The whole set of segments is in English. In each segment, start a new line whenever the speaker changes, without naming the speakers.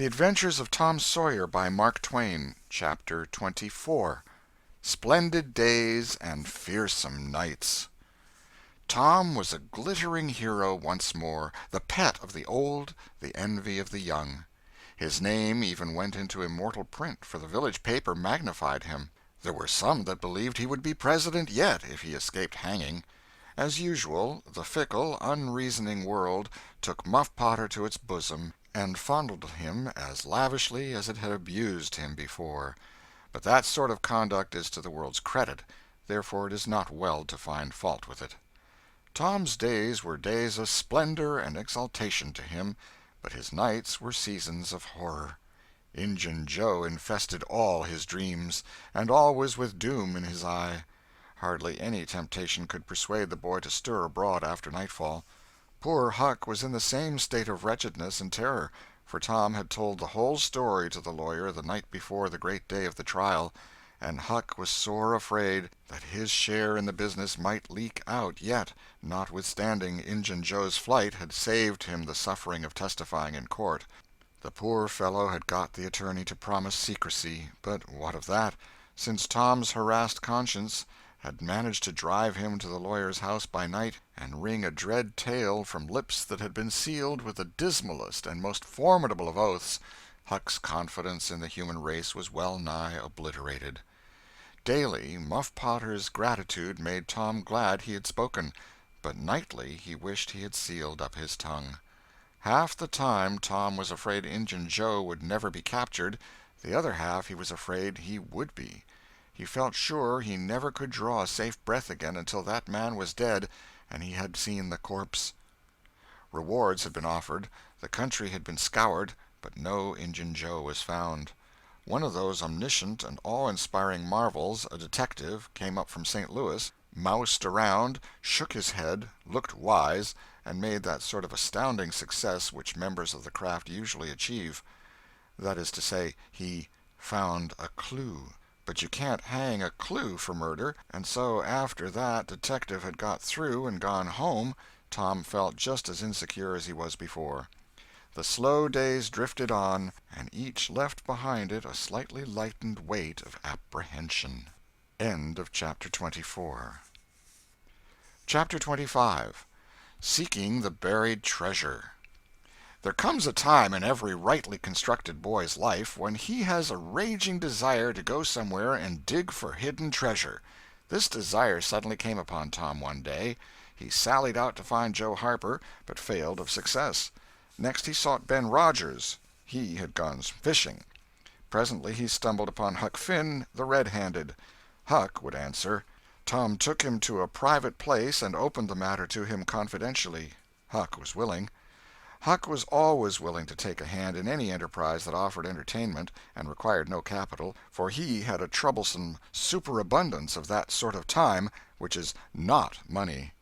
The Adventures of Tom Sawyer by Mark Twain. Chapter 24. Splendid Days and Fearsome Nights. Tom was a glittering hero once more, the pet of the old, the envy of the young. His name even went into immortal print, for the village paper magnified him. There were some that believed he would be president yet if he escaped hanging. As usual, the fickle, unreasoning world took Muff Potter to its bosom and fondled him as lavishly as it had abused him before. But that sort of conduct is to the world's credit, therefore it is not well to find fault with it. Tom's days were days of splendor and exaltation to him, but his nights were seasons of horror. Injun Joe infested all his dreams, and always with doom in his eye. Hardly any temptation could persuade the boy to stir abroad after nightfall. Poor Huck was in the same state of wretchedness and terror, for Tom had told the whole story to the lawyer the night before the great day of the trial, and Huck was sore afraid that his share in the business might leak out yet, notwithstanding Injun Joe's flight had saved him the suffering of testifying in court. The poor fellow had got the attorney to promise secrecy, but what of that, since Tom's harassed conscience had managed to drive him to the lawyer's house by night and wring a dread tale from lips that had been sealed with the dismalest and most formidable of oaths. Huck's confidence in the human race was well nigh obliterated. Daily, Muff Potter's gratitude made Tom glad he had spoken, but nightly he wished he had sealed up his tongue. Half the time Tom was afraid Injun Joe would never be captured, the other half he was afraid he would be. He felt sure he never could draw a safe breath again until that man was dead and he had seen the corpse. Rewards had been offered, the country had been scoured, but no Injun Joe was found. One of those omniscient and awe-inspiring marvels, a detective, came up from St. Louis, moused around, shook his head, looked wise, and made that sort of astounding success which members of the craft usually achieve. That is to say, he found a clue. But you can't hang a clue for murder, and so after that detective had got through and gone home, Tom felt just as insecure as he was before. The slow days drifted on, and each left behind it a slightly lightened weight of apprehension. End of Chapter 24. Chapter 25. Seeking the Buried Treasure. There comes a time in every rightly constructed boy's life when he has a raging desire to go somewhere and dig for hidden treasure. This desire suddenly came upon Tom one day. He sallied out to find Joe Harper, but failed of success. Next he sought Ben Rogers. He had gone fishing. Presently he stumbled upon Huck Finn, the red-handed. Huck would answer. Tom took him to a private place and opened the matter to him confidentially. Huck was willing. Huck was always willing to take a hand in any enterprise that offered entertainment and required no capital, for he had a troublesome superabundance of that sort of time which is not money.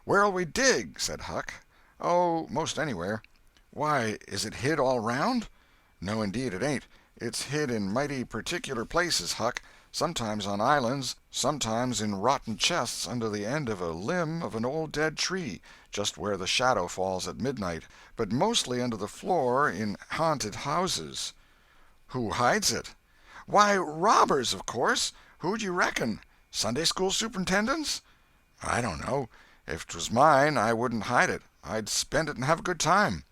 "Where'll we dig?" said Huck. "Oh, most anywhere." "Why, is it hid all round?" "No, indeed it ain't. It's hid in mighty particular places, Huck. Sometimes on islands, sometimes in rotten chests under the end of a limb of an old dead tree, just where the shadow falls at midnight, but mostly under the floor in haunted houses." "Who hides it?" "Why, robbers, of course. Who'd you reckon? Sunday-school superintendents?" "I don't know. If 'twas mine, I wouldn't hide it. I'd spend it and have a good time."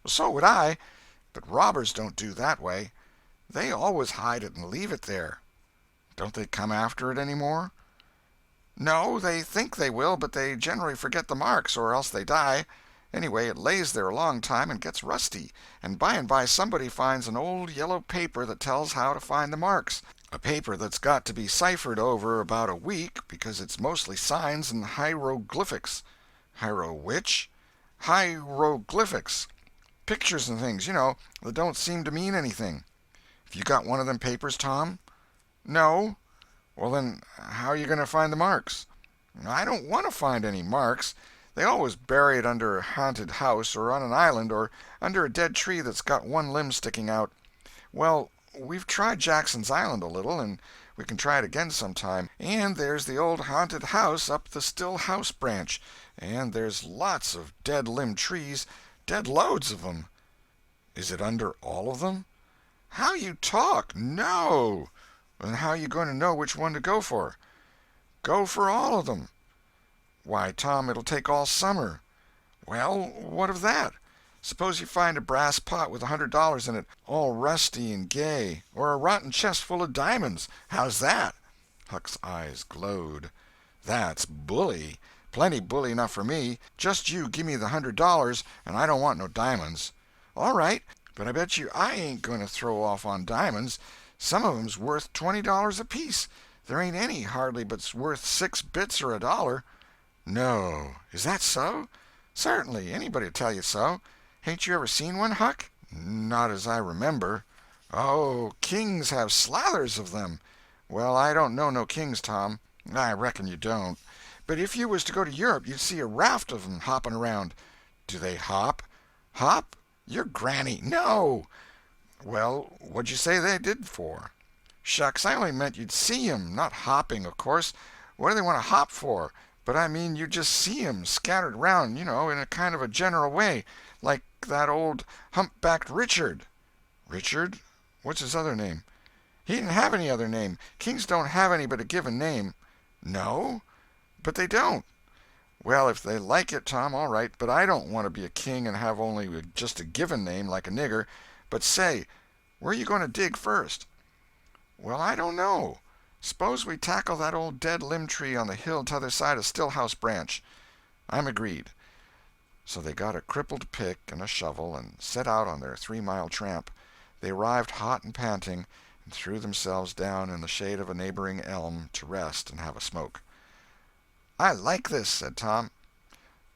"So would I. But robbers don't do that way. They always hide it and leave it there." "Don't they come after it any more?" "No, they think they will, but they generally forget the marks, or else they die. Anyway, it lays there a long time and gets rusty, and by somebody finds an old yellow paper that tells how to find the marks, a paper that's got to be ciphered over about a week because it's mostly signs and hieroglyphics." "Hiero which?" "Hieroglyphics. Pictures and things, you know, that don't seem to mean anything." "Have you got one of them papers, Tom?" "No." "Well, then, how are you going to find the marks?" "I don't want to find any marks. They always bury it under a haunted house, or on an island, or under a dead tree that's got one limb sticking out. Well, we've tried Jackson's Island a little, and we can try it again sometime. And there's the old haunted house up the Still House branch, and there's lots of dead limb trees, dead loads of 'em." Is it under all of them? How you talk! No! And how you going to know which one to go for? Go for all of them. Why, Tom, it'll take all summer. Well, what of that? Suppose you find a brass pot with $100 in it, all rusty and gay, or a rotten chest full of diamonds. How's that? Huck's eyes glowed. That's bully. Plenty bully enough for me. Just you give me the $100, and I don't want no diamonds. All right, but I bet you I ain't going to throw off on diamonds. Some of 'em's worth $20 apiece. There ain't any hardly but's worth 6 bits or $1. No. Is that so? Certainly. Anybody'd tell you so. Hain't you ever seen one, Huck? Not as I remember. Oh, kings have slathers of them. Well, I don't know no kings, Tom. I reckon you don't. But if you was to go to Europe, you'd see a raft of 'em hopping around. Do they hop? Hop? Your granny. No! Well, what'd you say they did for? Shucks, I only meant you'd see 'em, not hopping, of course. What do they want to hop for? But I mean you'd just see 'em scattered around, in a kind of a general way, like that old humpbacked Richard. Richard? What's his other name? He didn't have any other name. Kings don't have any but a given name. No? But they don't. Well, if they like it, Tom, all right, but I don't want to be a king and have only just a given name like a nigger. But say, where are you going to dig first? Well, I don't know. Suppose we tackle that old dead limb tree on the hill t'other side of Stillhouse Branch. I'm agreed. So they got a crippled pick and a shovel and set out on their 3-mile tramp. They arrived hot and panting, and threw themselves down in the shade of a neighboring elm to rest and have a smoke. I like this, said Tom.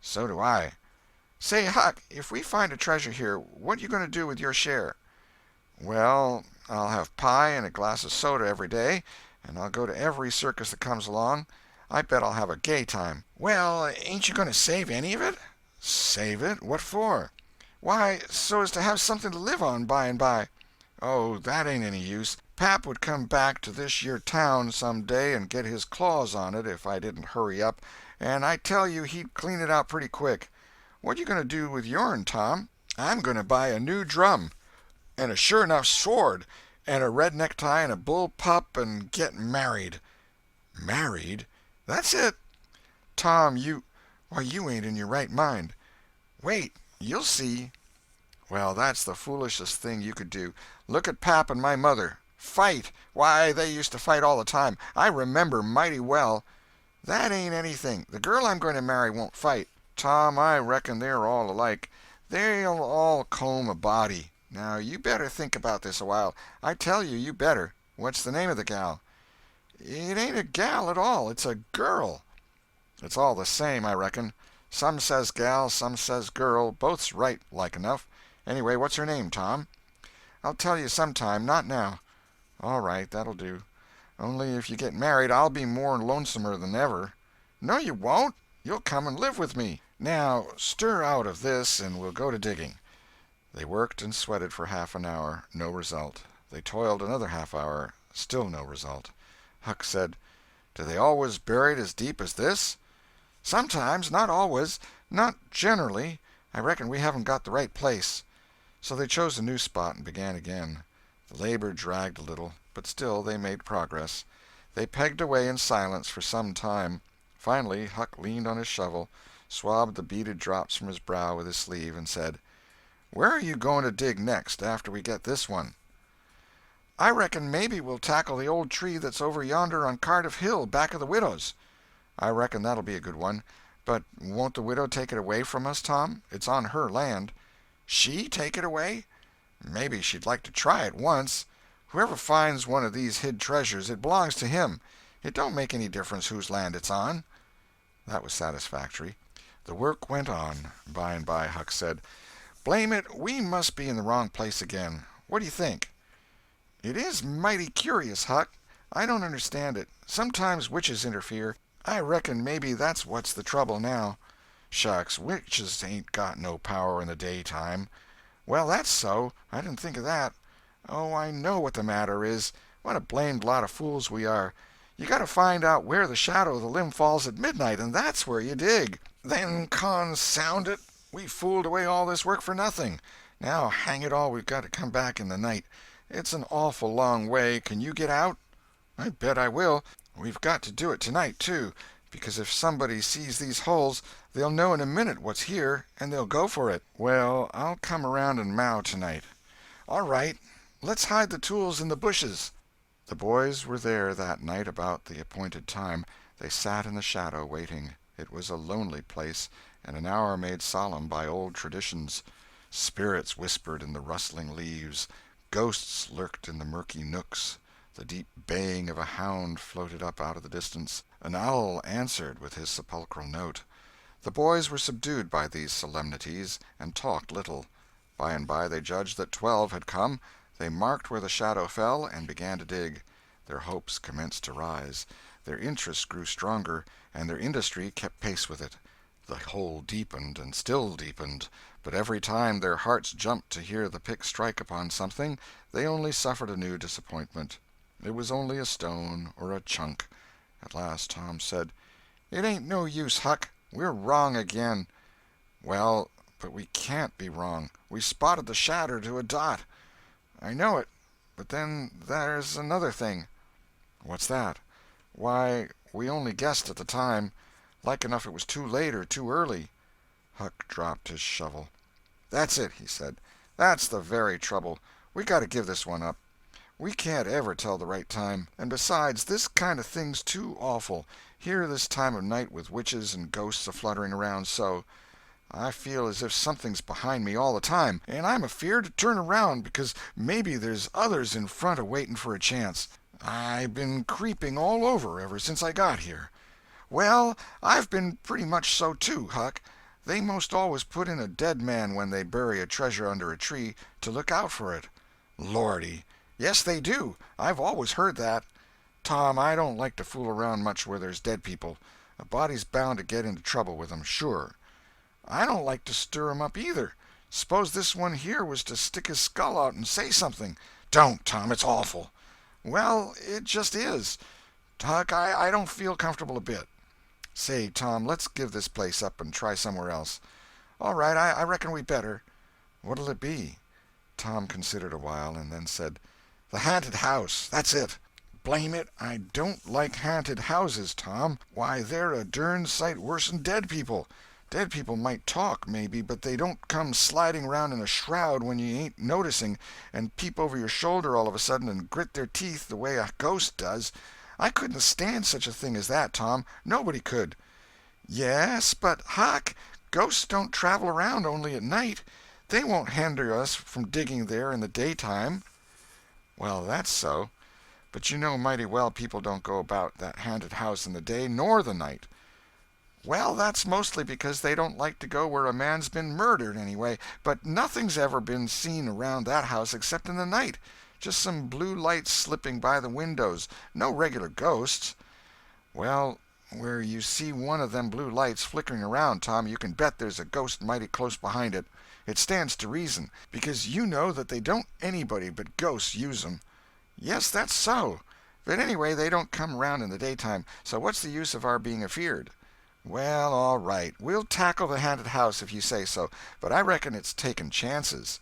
So do I. Say, Huck, if we find a treasure here, what you going to do with your share? Well, I'll have pie and a glass of soda every day, and I'll go to every circus that comes along. I bet I'll have a gay time. Well, ain't you going to save any of it? Save it? What for? Why, so as to have something to live on by and by. Oh, that ain't any use. Pap would come back to this yer town some day and get his claws on it if I didn't hurry up, and I tell you he'd clean it out pretty quick. What you going to do with yourn, Tom? I'm going to buy a new drum, and a sure enough sword, and a red necktie and a bull pup, and get married. Married? That's it. Tom, why, you ain't in your right mind. Wait, you'll see. Well, that's the foolishest thing you could do. Look at Pap and my mother. Fight! Why, they used to fight all the time. I remember mighty well. That ain't anything. The girl I'm going to marry won't fight. Tom, I reckon they're all alike. They'll all comb a body. Now, you better think about this a while. I tell you, you better. What's the name of the gal? It ain't a gal at all. It's a girl. It's all the same, I reckon. Some says gal, some says girl. Both's right, like enough. Anyway, what's her name, Tom? I'll tell you sometime, not now. All right, that'll do. Only if you get married, I'll be more lonesomer than ever. No, you won't. You'll come and live with me. Now, stir out of this, and we'll go to digging. They worked and sweated for half an hour. No result. They toiled another half hour. Still no result. Huck said, Do they always bury it as deep as this? Sometimes, not always. Not generally. I reckon we haven't got the right place. So they chose a new spot and began again. The labor dragged a little, but still they made progress. They pegged away in silence for some time. Finally, Huck leaned on his shovel, swabbed the beaded drops from his brow with his sleeve, and said, Where are you going to dig next, after we get this one? I reckon maybe we'll tackle the old tree that's over yonder on Cardiff Hill, back of the widow's. I reckon that'll be a good one. But won't the widow take it away from us, Tom? It's on her land. She take it away? Maybe she'd like to try it once. Whoever finds one of these hid treasures, it belongs to him. It don't make any difference whose land it's on. That was satisfactory. The work went on. By and by Huck said, Blame it, we must be in the wrong place again. What do you think? It is mighty curious, Huck. I don't understand it. Sometimes witches interfere. I reckon maybe that's what's the trouble now. Shucks, witches ain't got no power in the daytime. Well, that's so. I didn't think of that. Oh, I know what the matter is. What a blamed lot of fools we are. You got to find out where the shadow of the limb falls at midnight, and that's where you dig. Then, consound it, we fooled away all this work for nothing.
Now, hang it all, we've got to come back in the night. It's an awful long way. Can you get out?" "I bet I will. We've got to do it tonight, too, because if somebody sees these holes they'll know in a minute what's here, and they'll go for it." "Well, I'll come around and mow tonight." "All right. Let's hide the tools in the bushes." The boys were there that night about the appointed time. They sat in the shadow, waiting. It was a lonely place, and an hour made solemn by old traditions. Spirits whispered in the rustling leaves, ghosts lurked in the murky nooks, the deep baying of a hound floated up out of the distance, an owl answered with his sepulchral note. The boys were subdued by these solemnities, and talked little. By and by they judged that 12 had come. They marked where the shadow fell, and began to dig. Their hopes commenced to rise. Their interest grew stronger, and their industry kept pace with it. The hole deepened and still deepened, but every time their hearts jumped to hear the pick strike upon something, they only suffered a new disappointment. It was only a stone or a chunk. At last Tom said, "It ain't no use, Huck. We're wrong again." "Well, but we can't be wrong. We spotted the shadow to a dot." "I know it, but then there's another thing." "What's that?" "Why, we only guessed at the time. Like enough it was too late or too early." Huck dropped his shovel. "That's it," he said. "That's the very trouble. We got to give this one up. We can't ever tell the right time. And besides, this kind of thing's too awful, here this time of night with witches and ghosts a-fluttering around so. I feel as if something's behind me all the time, and I'm afeard to turn around because maybe there's others in front a-waiting for a chance. I've been creeping all over ever since I got here." "Well, I've been pretty much so too, Huck. They most always put in a dead man when they bury a treasure under a tree, to look out for it." "Lordy!" "Yes, they do. I've always heard that." "Tom, I don't like to fool around much where there's dead people. A body's bound to get into trouble with 'em, sure." "I don't like to stir 'em up, either. Suppose this one here was to stick his skull out and say something." "Don't, Tom, it's awful." "Well, it just is. Huck, I don't feel comfortable a bit." "Say, Tom, let's give this place up and try somewhere else." "All right, I reckon we better." "What'll it be?" Tom considered a while, and then said, "The haunted house. That's it." "Blame it, I don't like haunted houses, Tom. Why, they're a dern sight worse'n dead people. Dead people might talk, maybe, but they don't come sliding around in a shroud when you ain't noticing, and peep over your shoulder all of a sudden and grit their teeth the way a ghost does. I couldn't stand such a thing as that, Tom. Nobody could." "Yes, but, Huck, ghosts don't travel around only at night. They won't hinder us from digging there in the daytime." "Well, that's so. But you know mighty well people don't go about that haunted house in the day nor the night." "Well, that's mostly because they don't like to go where a man's been murdered, anyway. But nothing's ever been seen around that house except in the night. Just some blue lights slipping by the windows. No regular ghosts." "Well, where you see one of them blue lights flickering around, Tom, you can bet there's a ghost mighty close behind it. It stands to reason, because you know that they don't anybody but ghosts use 'em." "Yes, that's so. But anyway, they don't come around in the daytime, so what's the use of our being afeard?" "Well, all right. We'll tackle the haunted house if you say so, but I reckon it's taking chances."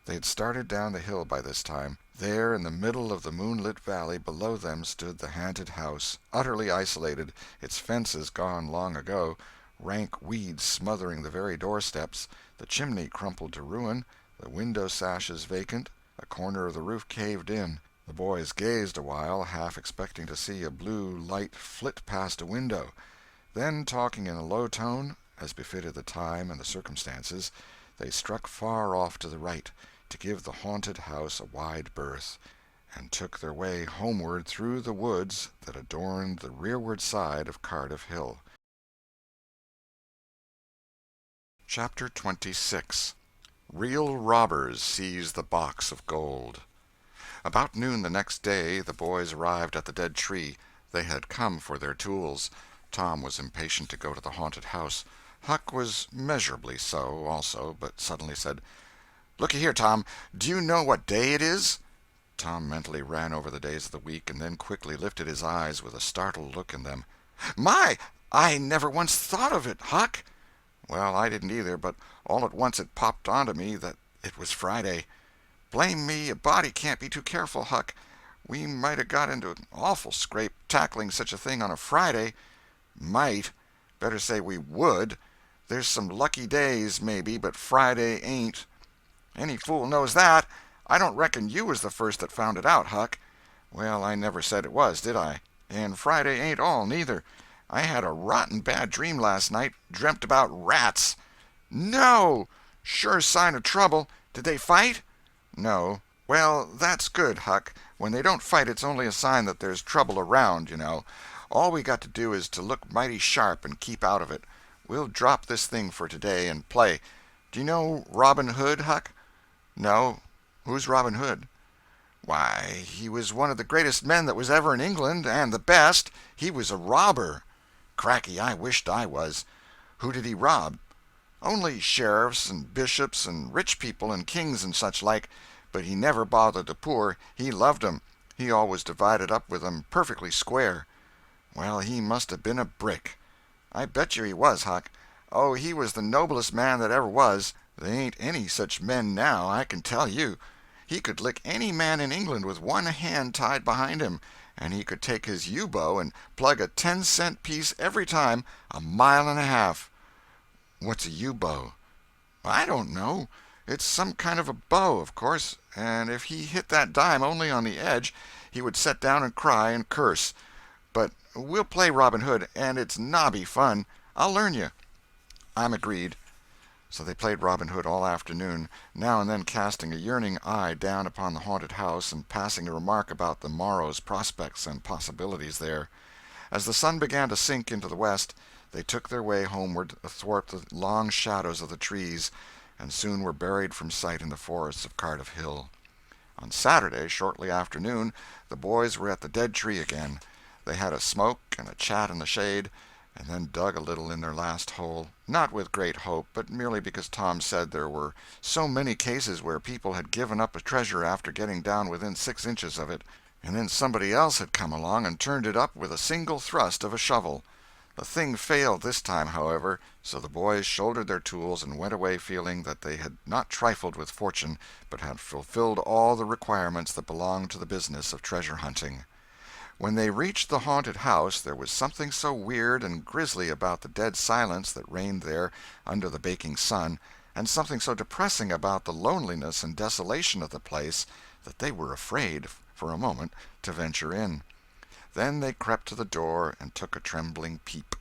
They had started down the hill by this time. There, in the middle of the moonlit valley below them, stood the haunted house, utterly isolated, its fences gone long ago, rank weeds smothering the very doorsteps, the chimney crumpled to ruin, the window sashes vacant, a corner of the roof caved in. The boys gazed a while, half expecting to see a blue light flit past a window. Then, talking in a low tone, as befitted the time and the circumstances, they struck far off to the right, to give the haunted house a wide berth, and took their way homeward through the woods that adorned the rearward side of Cardiff Hill. Chapter 26. Real Robbers Seize the Box of Gold. About noon the next day the boys arrived at the dead tree. They had come for their tools. Tom was impatient to go to the haunted house. Huck was measurably so, also, but suddenly said, "Looky here, Tom, do you know what day it is?" Tom mentally ran over the days of the week, and then quickly lifted his eyes with a startled look in them. "My, I never once thought of it, Huck." "Well, I didn't either, but all at once it popped onto me that It was Friday. Blame me, a body can't be too careful, Huck. We might 'a' got into an awful scrape tackling such a thing on a Friday. Might. Better say we would. There's some lucky days, maybe, but Friday ain't. Any fool knows that. I don't reckon you was the first that found it out, Huck. Well, I never said it was, did I? And Friday ain't all, neither. I had a rotten bad dream last night. Dreamt about rats. No! Sure sign of trouble. Did they fight? No. Well, that's good, Huck. When they don't fight, it's only a sign that there's trouble around, you know. All we got to do is to look mighty sharp and keep out of it. We'll drop this thing for today and play. Do you know Robin Hood, Huck? No. Who's Robin Hood? Why, he was one of the greatest men that was ever in England, and the best. He was a robber. Cracky, I wished I was. Who did he rob? Only sheriffs and bishops and rich people and kings and such like, but he never bothered the poor. He loved 'em. He always divided up with 'em perfectly square. Well, he must have been a brick. I bet you he was, Huck. Oh, he was the noblest man that ever was. They ain't any such men now, I can tell you. He could lick any man in England with one hand tied behind him, and he could take his yew-bow and plug a 10-cent piece every time, a mile and a half. What's a yew-bow? I don't know. It's some kind of a bow, of course, and if he hit that dime only on the edge, he would set down and cry and curse. But we'll play Robin Hood, and it's nobby fun. I'll learn you. I'm agreed. So they played Robin Hood all afternoon, now and then casting a yearning eye down upon the haunted house and passing a remark about the morrow's prospects and possibilities there. As the sun began to sink into the west, they took their way homeward athwart the long shadows of the trees, and soon were buried from sight in the forests of Cardiff Hill. On Saturday, shortly after noon, the boys were at the dead tree again. They had a smoke and a chat in the shade, and then dug a little in their last hole, not with great hope, but merely because Tom said there were so many cases where people had given up a treasure after getting down within 6 inches of it, and then somebody else had come along and turned it up with a single thrust of a shovel. The thing failed this time, however, so the boys shouldered their tools and went away feeling that they had not trifled with fortune, but had fulfilled all the requirements that belonged to the business of treasure hunting. When they reached the haunted house, there was something so weird and grisly about the dead silence that reigned there under the baking sun, and something so depressing about the loneliness and desolation of the place, that they were afraid, for a moment, to venture in. Then they crept to the door and took a trembling peep.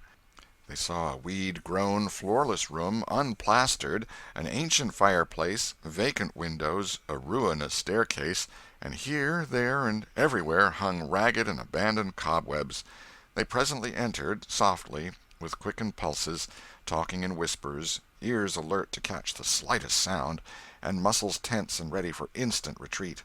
They saw a weed-grown, floorless room, unplastered, an ancient fireplace, vacant windows, a ruinous staircase, and here, there, and everywhere hung ragged and abandoned cobwebs. They presently entered, softly, with quickened pulses, talking in whispers, ears alert to catch the slightest sound, and muscles tense and ready for instant retreat.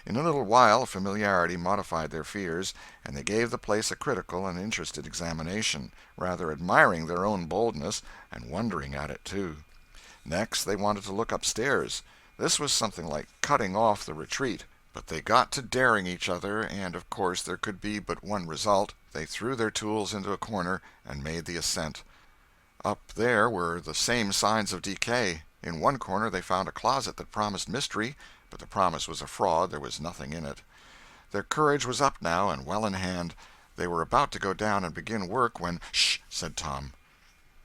In a little while familiarity modified their fears, and they gave the place a critical and interested examination, rather admiring their own boldness, and wondering at it, too. Next they wanted to look upstairs. This was something like cutting off the retreat. But they got to daring each other, and of course there could be but one result. They threw their tools into a corner and made the ascent. Up there were the same signs of decay. In one corner they found a closet that promised mystery, but the promise was a fraud. There was nothing in it. Their courage was up now and well in hand. They were about to go down and begin work when— "Shh!" said Tom.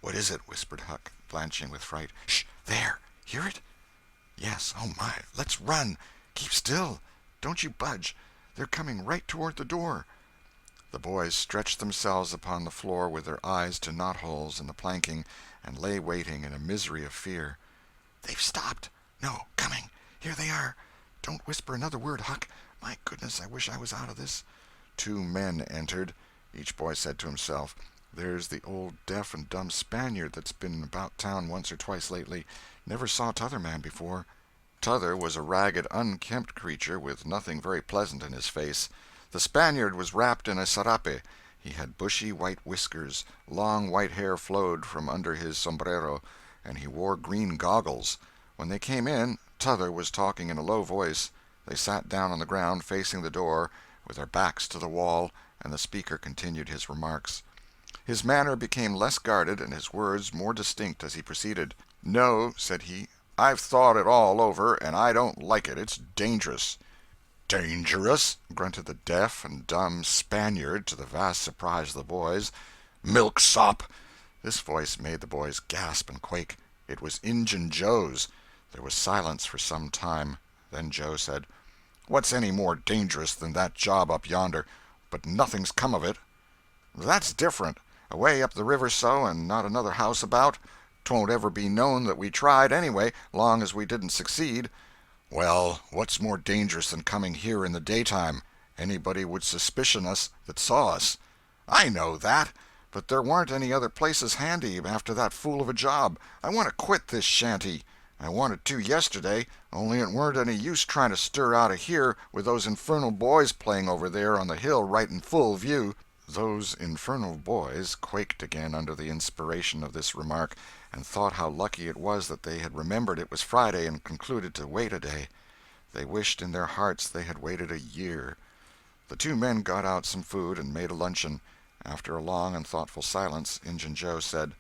"What is it?" whispered Huck, blanching with fright. "Shh! There! Hear it?" "Yes. Oh, my! Let's run! Keep still! Don't you budge. They're coming right toward the door." The boys stretched themselves upon the floor with their eyes to knot-holes in the planking, and lay waiting in a misery of fear. "They've stopped. No, coming. Here they are. Don't whisper another word, Huck. My goodness, I wish I was out of this." 2 men entered. Each boy said to himself, "There's the old deaf and dumb Spaniard that's been about town once or twice lately. Never saw t'other man before." T'other was a ragged, unkempt creature with nothing very pleasant in his face. The Spaniard was wrapped in a sarape. He had bushy white whiskers, long white hair flowed from under his sombrero, and he wore green goggles. When they came in, T'other was talking in a low voice. They sat down on the ground, facing the door, with their backs to the wall, and the speaker continued his remarks. His manner became less guarded and his words more distinct as he proceeded. "No," said he,
I've thought it all over, and I don't like it. It's dangerous." "Dangerous?" grunted the deaf and dumb Spaniard, to the vast surprise of the boys. "Milksop!" This voice made the boys gasp and quake. It was Injun Joe's. There was silence for some time. Then Joe said: "What's any more dangerous than that job up yonder? But nothing's come of it." "That's different. Away up the river so, and not another house about. 'Twon't ever be known that we tried, anyway, long as we didn't succeed." "Well, what's more dangerous than coming here in the daytime? Anybody would suspicion us that saw us." "I know that. But there warn't any other places handy after that fool of a job. I want to quit this shanty. I wanted to yesterday, only it weren't any use trying to stir out of here with those infernal boys playing over there on the hill right in full view." Those infernal boys quaked again under the inspiration of this remark, and thought how lucky it was that they had remembered it was Friday and concluded to wait a day. They wished in their hearts they had waited a year. The two men got out some food and made a luncheon. After a long and thoughtful silence, Injun Joe said: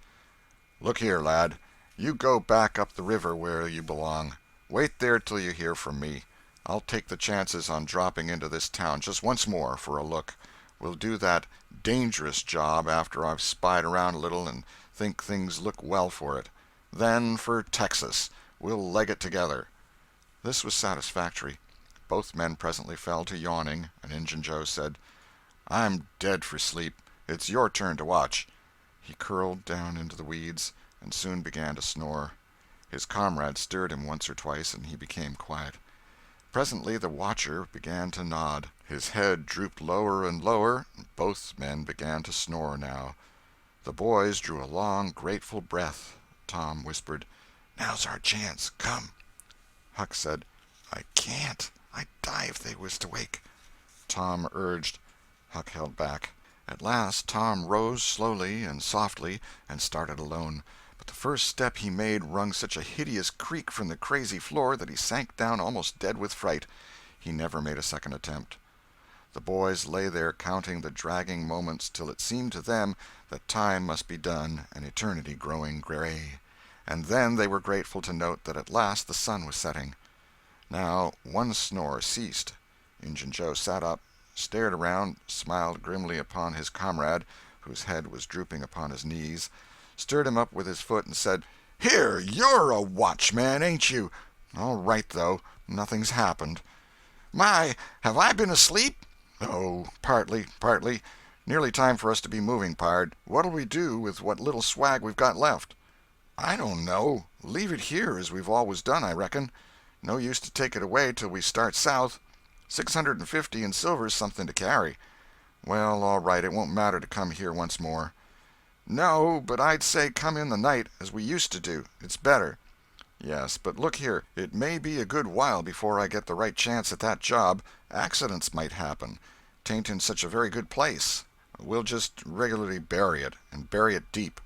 "Look here, lad, you go back up the river where you belong. Wait there till you hear from me. I'll take the chances on dropping into this town just once more for a look. We'll do that dangerous job after I've spied around a little and think things look well for it. Then for Texas. We'll leg it together." This was satisfactory. Both men presently fell to yawning, and Injun Joe said: "I'm dead for sleep. It's your turn to watch." He curled down into the weeds, and soon began to snore. His comrade stirred him once or twice, and he became quiet. Presently the watcher began to nod. His head drooped lower and lower, and both men began to snore now. The boys drew a long, grateful breath. Tom whispered: "Now's our chance. Come." Huck said: "I can't. I'd die if they was to wake." Tom urged. Huck held back. At last Tom rose slowly and softly and started alone, but the first step he made wrung such a hideous creak from the crazy floor that he sank down almost dead with fright. He never made a second attempt. The boys lay there counting the dragging moments till it seemed to them that time must be done and eternity growing gray, and then they were grateful to note that at last the sun was setting. Now one snore ceased. Injun Joe sat up, stared around, smiled grimly upon his comrade, whose head was drooping upon his knees, stirred him up with his foot, and said: "Here, you're a watchman, ain't you? All right, though, nothing's happened." "My, have I been asleep?" "Oh, partly. Nearly time for us to be moving, pard. What'll we do with what little swag we've got left?" "I don't know. Leave it here as we've always done, I reckon. No use to take it away till we start south. 650 in silver's something to carry." "Well, all right, it won't matter to come here once more." "No, but I'd say come in the night, as we used to do. It's better." "Yes, but look here, it may be a good while before I get the right chance at that job. Accidents might happen. 'Tain't in such a very good place. We'll just regularly bury it, and bury it deep."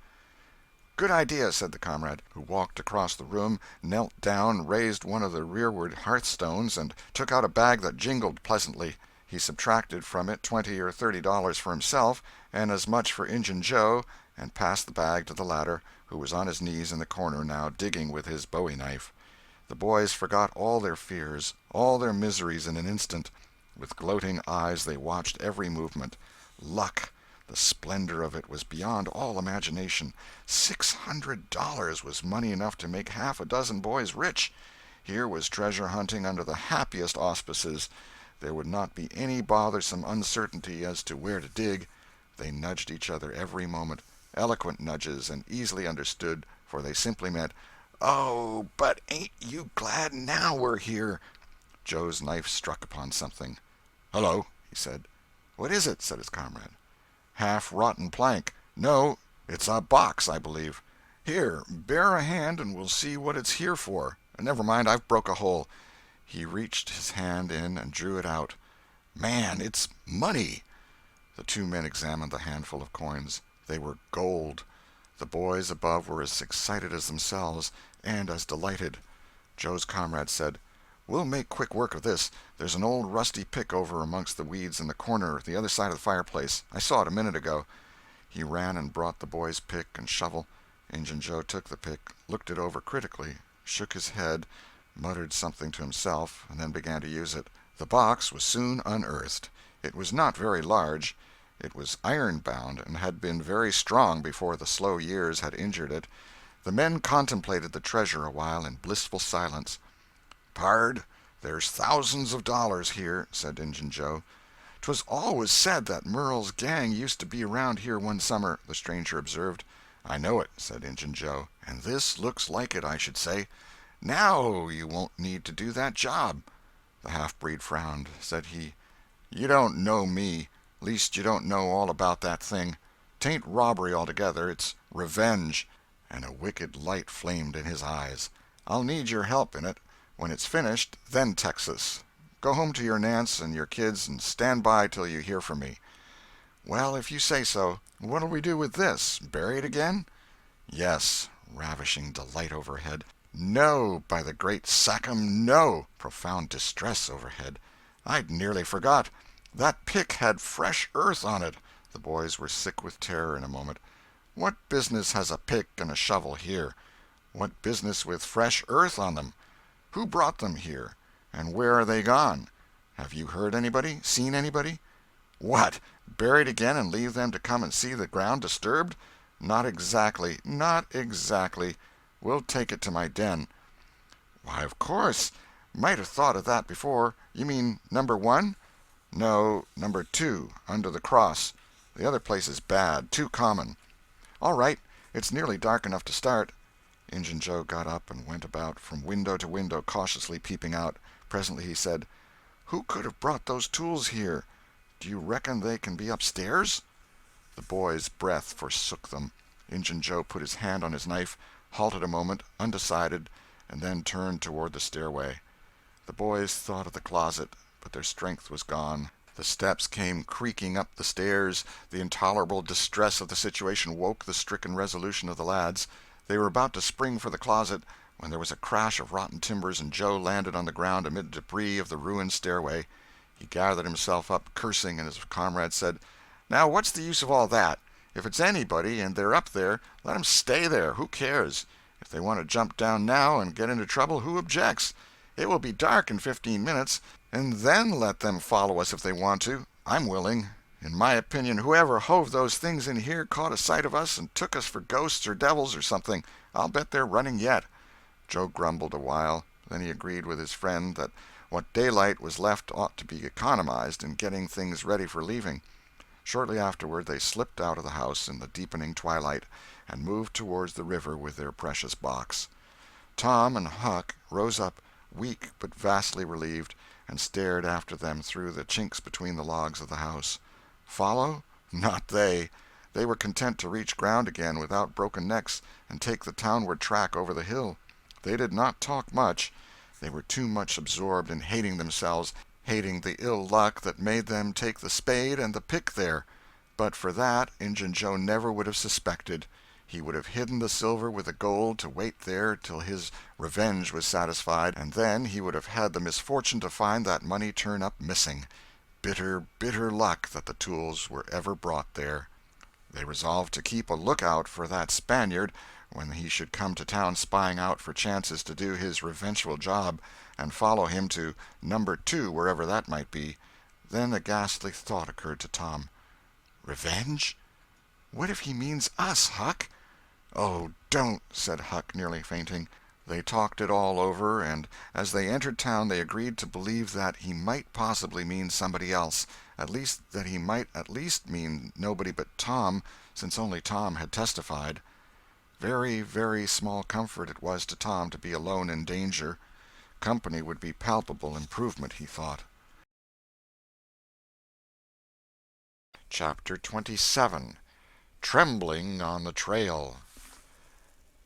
"Good idea," said the comrade, who walked across the room, knelt down, raised one of the rearward hearthstones, and took out a bag that jingled pleasantly. He subtracted from it $20 or $30 for himself, and as much for Injun Joe, and passed the bag to the latter, who was on his knees in the corner now, digging with his bowie knife. The boys forgot all their fears, all their miseries in an instant. With gloating eyes they watched every movement. Luck! The splendor of it was beyond all imagination. $600 was money enough to make half a dozen boys rich. Here was treasure hunting under the happiest auspices. There would not be any bothersome uncertainty as to where to dig. They nudged each other every moment, eloquent nudges and easily understood, for they simply meant, "Oh, but ain't you glad now we're here?" Joe's knife struck upon something. "Hello," he said. "What is it?" said his comrade. "Half-rotten plank. No, it's a box, I believe. Here, bear a hand and we'll see what it's here for. Never mind, I've broke a hole." He reached his hand in and drew it out. "Man, it's money." The two men examined the handful of coins. They were gold. The boys above were as excited as themselves, and as delighted. Joe's comrade said: "We'll make quick work of this. There's an old rusty pick over amongst the weeds in the corner the other side of the fireplace. I saw it a minute ago." He ran and brought the boy's pick and shovel. Injun Joe took the pick, looked it over critically,
shook his head, muttered something to himself, and then began to use it. The box was soon unearthed. It was not very large. It was iron-bound, and had been very strong before the slow years had injured it. The men contemplated the treasure a while in blissful silence. "Pard, there's thousands of dollars here," said Injun Joe. "'Twas always said that Murrell's gang used to be around here one summer," the stranger observed. "I know it," said Injun Joe, "and this looks like it, I should say. Now you won't need to do that job." The half-breed frowned. Said he, "You don't know me. Least you don't know all about that thing. 'Tain't robbery altogether, it's revenge." And a wicked light flamed in his eyes. "I'll need your help in it. When it's finished, then Texas. Go home to your Nance and your kids and stand by till you hear from me." "Well, if you say so. What'll we do with this? Bury it again?" "Yes." Ravishing delight overhead. "No, by the great Sachem, no!" Profound distress overhead. "I'd nearly forgot. That pick had fresh earth on it." The boys were sick with terror in a moment. "What business has a pick and a shovel here?" "What business with fresh earth on them?" "Who brought them here? And where are they gone? Have you heard anybody? Seen anybody?" "What! Buried again and leave them to come and see the ground disturbed? Not exactly, not exactly. We'll take it to my den." "Why, of course. Might have thought of that before. You mean number 1? "No, number 2, under the cross. The other place is bad, too common." "All right. It's nearly dark enough to start." Injun Joe got up and went about from window to window, cautiously peeping out. Presently he said, "Who could have brought those tools here? Do you reckon they can be upstairs?" The boys' breath forsook them. Injun Joe put his hand on his knife, halted a moment, undecided, and then turned toward the stairway. The boys thought of the closet, but their strength was gone. The steps came creaking up the stairs. The intolerable distress of the situation woke the stricken resolution of the lads. They were about to spring for the closet when there was a crash of rotten timbers and Joe landed on the ground amid debris of the ruined stairway. He gathered himself up, cursing, and his comrade said, "Now what's the use of all that? If it's anybody and they're up there, let 'em stay there. Who cares? If they want to jump down now and get into trouble, who objects? It will be dark in 15 minutes, and then let them follow us if they want to. I'm willing. In my opinion, whoever hove those things in here caught a sight of us and took us for ghosts or devils or something. I'll bet they're running yet." Joe grumbled a while. Then he agreed with his friend that what daylight was left ought to be economized in getting things ready for leaving. Shortly afterward they slipped out of the house in the deepening twilight and moved towards the river with their precious box. Tom and Huck rose up, weak but vastly relieved, and stared after them through the chinks between the logs of the house. Follow? Not they. They were content to reach ground again without broken necks and take the townward track over the hill. They did not talk much. They were too much absorbed in hating themselves, hating the ill luck that made them take the spade and the pick there. But for that, Injun Joe never would have suspected. He would have hidden the silver with the gold to wait there till his revenge was satisfied, and then he would have had the misfortune to find that money turn up missing. Bitter, bitter luck that the tools were ever brought there. They resolved to keep a lookout for that Spaniard when he should come to town spying out for chances to do his revengeful job, and follow him to number 2, wherever that might be. Then a ghastly thought occurred to Tom. "Revenge? What if he means us, Huck?" "Oh, don't," said Huck, nearly fainting. They talked it all over, and as they entered town they agreed to believe that he might possibly mean somebody else, at least that he might at least mean nobody but Tom, since only Tom had testified. Very, very small comfort it was to Tom to be alone in danger. Company would be palpable improvement, he thought. Chapter 27. Trembling on the Trail.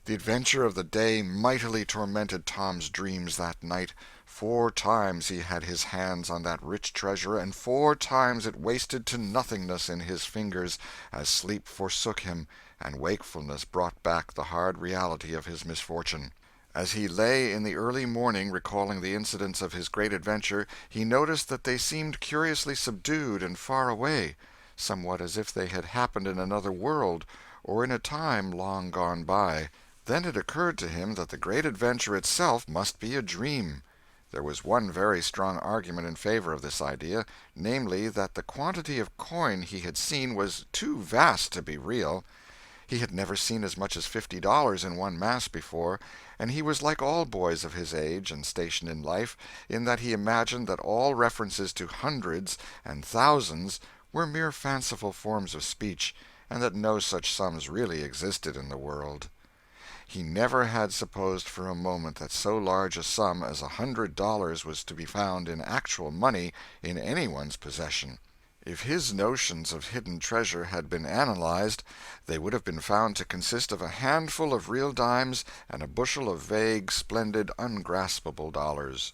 The adventure of the day mightily tormented Tom's dreams that night. 4 times he had his hands on that rich treasure, and 4 times it wasted to nothingness in his fingers as sleep forsook him and wakefulness brought back the hard reality of his misfortune. As he lay in the early morning recalling the incidents of his great adventure, he noticed that they seemed curiously subdued and far away, somewhat as if they had happened in another world or in a time long gone by.
Then it occurred to him that the great adventure itself must be a dream. There was one very strong argument in favor of this idea, namely, that the quantity of coin he had seen was too vast to be real. He had never seen as much as $50 in one mass before, and he was like all boys of his age and station in life, in that he imagined that all references to hundreds and thousands were mere fanciful forms of speech, and that no such sums really existed in the world. He never had supposed for a moment that so large a sum as $100 was to be found in actual money in anyone's possession. If his notions of hidden treasure had been analyzed, they would have been found to consist of a handful of real dimes and a bushel of vague, splendid, ungraspable dollars.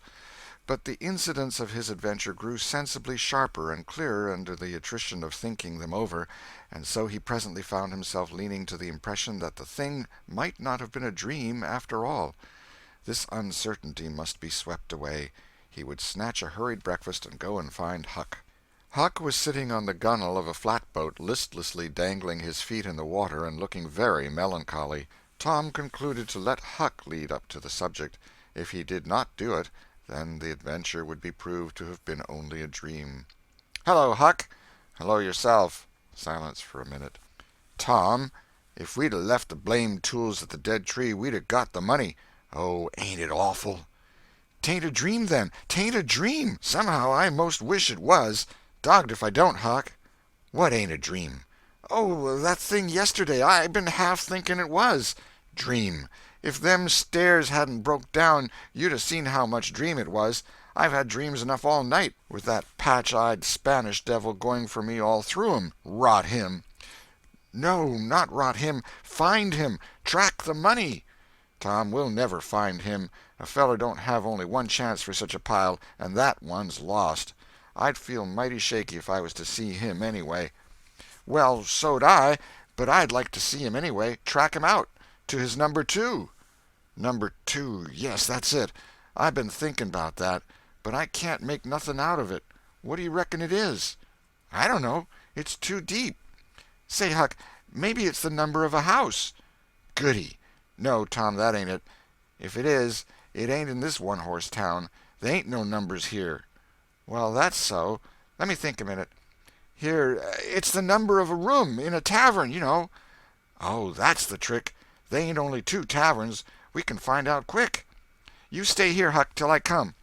But the incidents of his adventure grew sensibly sharper and clearer under the attrition of thinking them over, and so he presently found himself leaning to the impression that the thing might not have been a dream after all. This uncertainty must be swept away. He would snatch a hurried breakfast and go and find Huck. Huck was sitting on the gunwale of a flatboat, listlessly dangling his feet in the water and looking very melancholy. Tom concluded to let Huck lead up to the subject. If he did not do it, then the adventure would be proved to have been only a dream. "Hello, Huck." "Hello yourself." Silence for a minute. "Tom, if we'd 'a' left the blamed tools at the dead tree, we'd 'a' got the money. Oh, ain't it awful?" "'Tain't a dream, then. 'Tain't a dream. Somehow I most wish it was. Dogged if I don't, Huck." "What ain't a dream?" "Oh, that thing yesterday. I been half thinking it was." "Dream! If them stairs hadn't broke down, you'd 'a' seen how much dream it was. I've had dreams enough all night, with that patch-eyed Spanish devil going for me all through 'em. Rot him!" "No, not rot him. Find him. Track the money." "Tom, we'll never find him. A feller don't have only one chance for such a pile, and that one's lost. I'd feel mighty shaky if I was to see him, anyway." "Well, so'd I, but I'd like to see him anyway. Track him out. To his number 2. "Number 2, yes, that's it. I been thinking 'bout that, but I can't make nothing out of it. What do you reckon it is?" "I don't know. It's too deep. Say, Huck, maybe it's the number of a house." "Goody! No, Tom, that ain't it. If it is, it ain't in this one-horse town. They ain't no numbers here." "Well, that's so. Let me think a minute. Here, it's the number of a room in a tavern, you know." "Oh, that's the trick. They ain't only 2 taverns. We can find out quick. You stay here, Huck, till I come."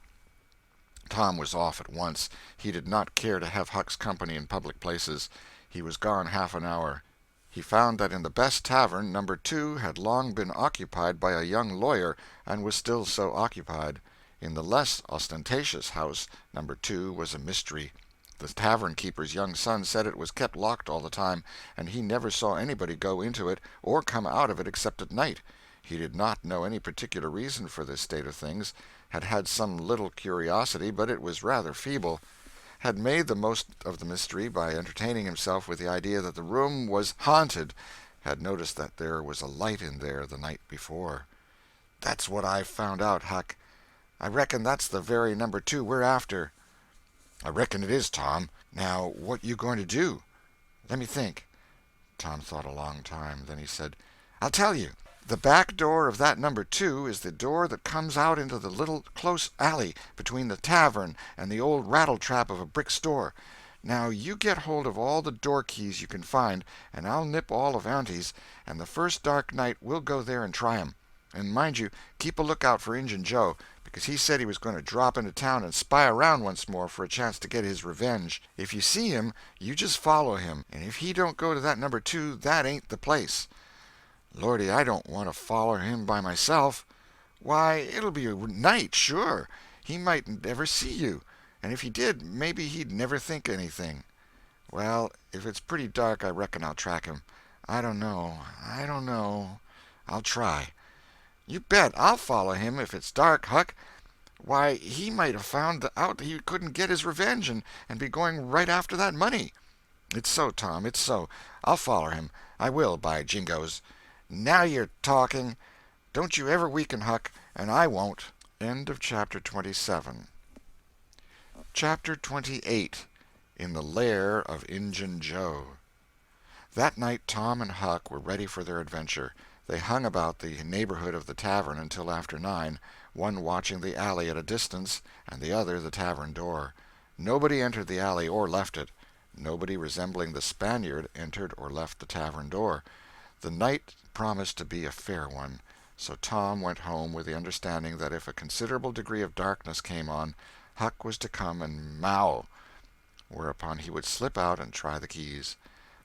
Tom was off at once. He did not care to have Huck's company in public places. He was gone half an hour. He found that in the best tavern, number 2 had long been occupied by a young lawyer, and was still so occupied. In the less ostentatious house, number 2 was a mystery. The tavern-keeper's young son said it was kept locked all the time, and he never saw anybody go into it or come out of it except at night. He did not know any particular reason for this state of things, had had some little curiosity, but it was rather feeble, had made the most of the mystery by entertaining himself with the idea that the room was haunted, had noticed that there was a light in there the night before. "That's what I've found out, Huck. I reckon that's the very number 2 we're after." "I reckon it is, Tom. Now, what you going to do?" "Let me think." Tom thought a long time. Then he said, "I'll tell you. The back door of that number 2 is the door that comes out into the little close alley between the tavern and the old rattle-trap of a brick store. Now you get hold of all the door keys you can find, and I'll nip all of Auntie's, and the first dark night we'll go there and try 'em. And mind you, keep a lookout for Injun Joe, because he said he was going to drop into town and spy around once more for a chance to get his revenge. If you see him, you just follow him, and if he don't go to that number 2, that ain't the place." "Lordy, I don't want to follow him by myself." "Why, it'll be night, sure. He mightn't ever see you, and if he did, maybe he'd never think anything." "Well, if it's pretty dark, I reckon I'll track him. I don't know. I'll try." "You bet I'll follow him if it's dark, Huck. Why, he might have found out he couldn't get his revenge, and be going right after that money." "It's so, Tom, it's so. I'll follow him. I will, by jingoes." "Now you're talking. Don't you ever weaken, Huck, and I won't." End of chapter 27. Chapter 28. In the Lair of Injun Joe. That night Tom and Huck were ready for their adventure. They hung about the neighborhood of the tavern until after 9, one watching the alley at a distance and the other the tavern door. Nobody entered the alley or left it. Nobody resembling the Spaniard entered or left the tavern door. The night promised to be a fair one, so Tom went home with the understanding that if a considerable degree of darkness came on, Huck was to come and "mow," whereupon he would slip out and try the keys.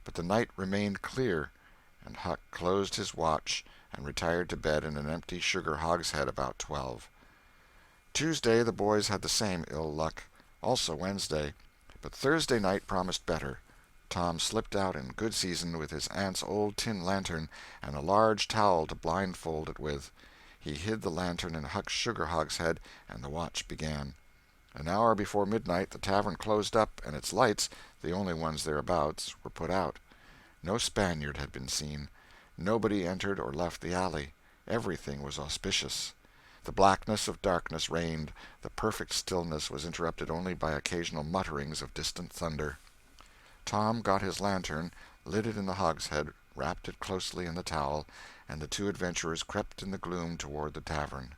But the night remained clear, and Huck closed his watch and retired to bed in an empty sugar hogshead about 12. Tuesday the boys had the same ill luck, also Wednesday, but Thursday night promised better. Tom slipped out in good season with his aunt's old tin lantern and a large towel to blindfold it with. He hid the lantern in Huck's sugar hogshead, and the watch began. An hour before midnight the tavern closed up, and its lights, the only ones thereabouts, were put out. No Spaniard had been seen. Nobody entered or left the alley. Everything was auspicious. The blackness of darkness reigned. The perfect stillness was interrupted only by occasional mutterings of distant thunder. Tom got his lantern, lit it in the hogshead, wrapped it closely in the towel, and the two adventurers crept in the gloom toward the tavern.